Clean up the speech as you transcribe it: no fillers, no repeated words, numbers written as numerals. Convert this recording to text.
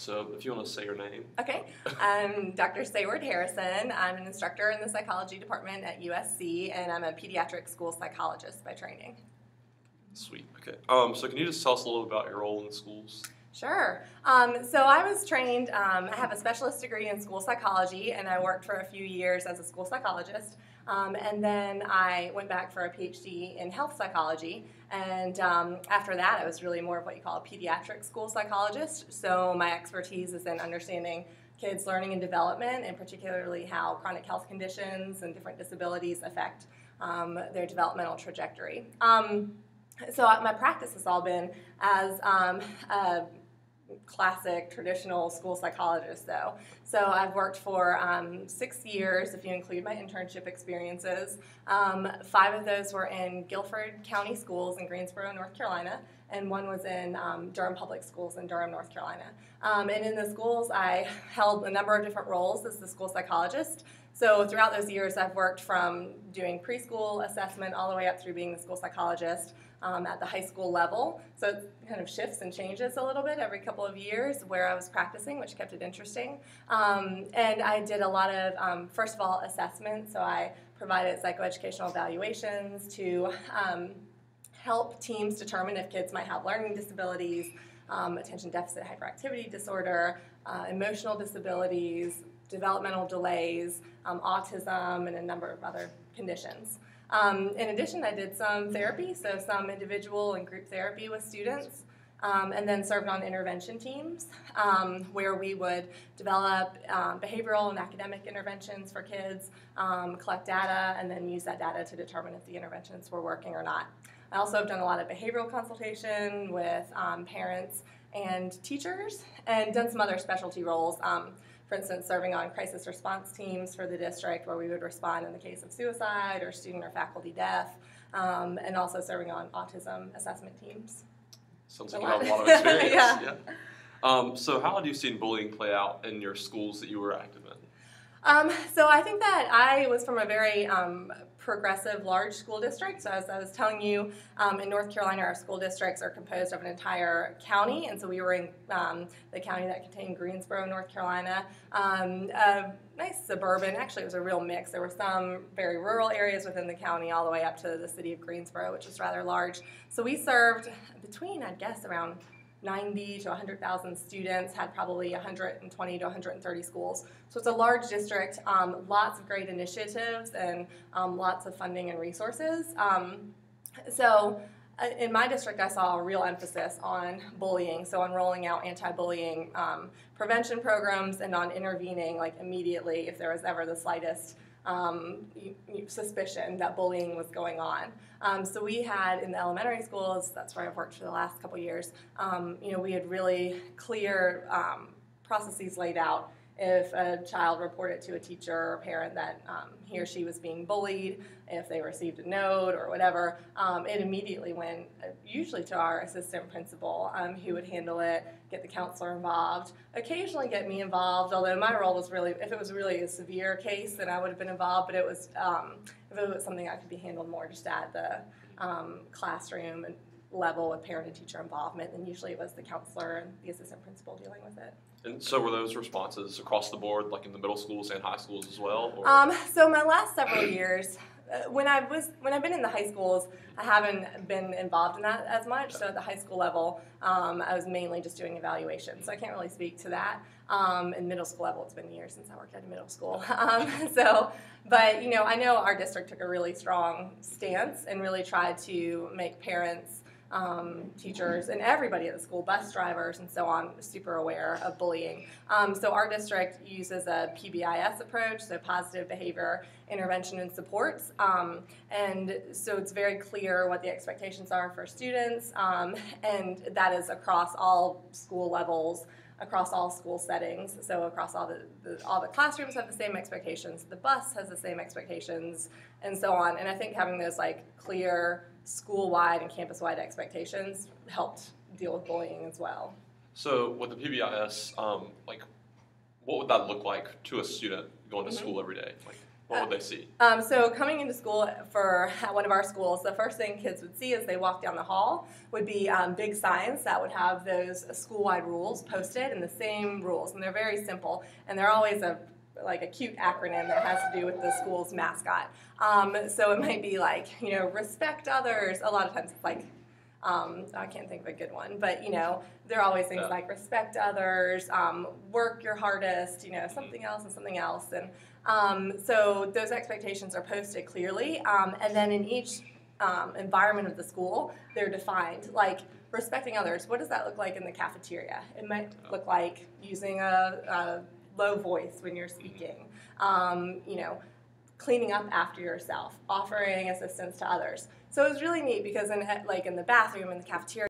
So if you want to say your name. Okay, I'm Dr. Sayward Harrison. I'm an instructor in the psychology department at USC, and I'm a pediatric school psychologist by training. Sweet. Okay. So can you just tell us a little about your role in the schools? Sure. So I was trained, I have a specialist degree in school psychology, and I worked for a few years as a school psychologist. And then I went back for a PhD in health psychology. And after that, I was really more of what you call a pediatric school psychologist. So my expertise is in understanding kids' learning and development, and particularly how chronic health conditions and different disabilities affect their developmental trajectory. So my practice has all been as a classic traditional school psychologist, though. So I've worked for 6 years, if you include my internship experiences. 5 of those were in Guilford County Schools in Greensboro, North Carolina, and 1 was in Durham Public Schools in Durham, North Carolina. And in the schools, I held a number of different roles as the school psychologist. So throughout those years, I've worked from doing preschool assessment all the way up through being the school psychologist at the high school level. So it kind of shifts and changes a little bit every couple of years where I was practicing, which kept it interesting. And I did a lot of, first of all, assessment. So I provided psychoeducational evaluations to help teams determine if kids might have learning disabilities, attention deficit hyperactivity disorder, emotional disabilities, developmental delays, autism, and a number of other conditions. In addition, I did some therapy, so some individual and group therapy with students, and then served on intervention teams where we would develop behavioral and academic interventions for kids, collect data, and then use that data to determine if the interventions were working or not. I also have done a lot of behavioral consultation with parents and teachers, and done some other specialty roles. For instance, serving on crisis response teams for the district where we would respond in the case of suicide or student or faculty death, and also serving on autism assessment teams. Sounds like you have a lot of experience. Yeah. So how have you seen bullying play out in your schools that you were active in? So I think that I was from a very progressive large school district. So as I was telling you, in North Carolina, our school districts are composed of an entire county, and so we were in the county that contained Greensboro, North Carolina. A nice suburban, actually it was a real mix. There were some very rural areas within the county all the way up to the city of Greensboro, which is rather large. So we served between, I'd guess, around 90 to 100,000 students, had probably 120 to 130 schools. So it's a large district, lots of great initiatives and lots of funding and resources. So in my district, I saw a real emphasis on bullying, so on rolling out anti-bullying prevention programs and on intervening like immediately if there was ever the slightest suspicion that bullying was going on. So we had in the elementary schools, that's where I've worked for the last couple years, we had really clear processes laid out. If a child reported to a teacher or parent that he or she was being bullied, if they received a note or whatever, it immediately went usually to our assistant principal who would handle it, get the counselor involved, occasionally get me involved, although my role was really, if it was really a severe case, then I would have been involved, but it was, if it was something that could be handled more just at the classroom and level with parent and teacher involvement, then usually it was the counselor and the assistant principal dealing with it. And so were those responses across the board, like in the middle schools and high schools as well? Or? So my last several years, when I've been in the high schools, I haven't been involved in that as much. So at the high school level, I was mainly just doing evaluations. So I can't really speak to that. In middle school level, it's been years since I worked at a middle school. But I know our district took a really strong stance and really tried to make parents, teachers, and everybody at the school, bus drivers and so on, super aware of bullying. So our district uses a PBIS approach, so positive behavior intervention and supports. And so it's very clear what the expectations are for students, and that is across all school levels, across all school settings. So across all the classrooms have the same expectations, the bus has the same expectations, and so on. And I think having those clear school-wide and campus-wide expectations helped deal with bullying as well. So with the PBIS, what would that look like to a student going to school every day? What would they see? So coming into school at one of our schools, the first thing kids would see as they walk down the hall would be big signs that would have those school-wide rules posted, and the same rules, and they're very simple, and they're always a cute acronym that has to do with the school's mascot. So it might be like, respect others. A lot of times it's like, I can't think of a good one, but there are always things like respect others, work your hardest, something else and something else, and so those expectations are posted clearly, and then in each environment of the school, they're defined. Like respecting others, what does that look like in the cafeteria? It might look like using a low voice when you're speaking, cleaning up after yourself, offering assistance to others. So it was really neat because in the bathroom, in the cafeteria,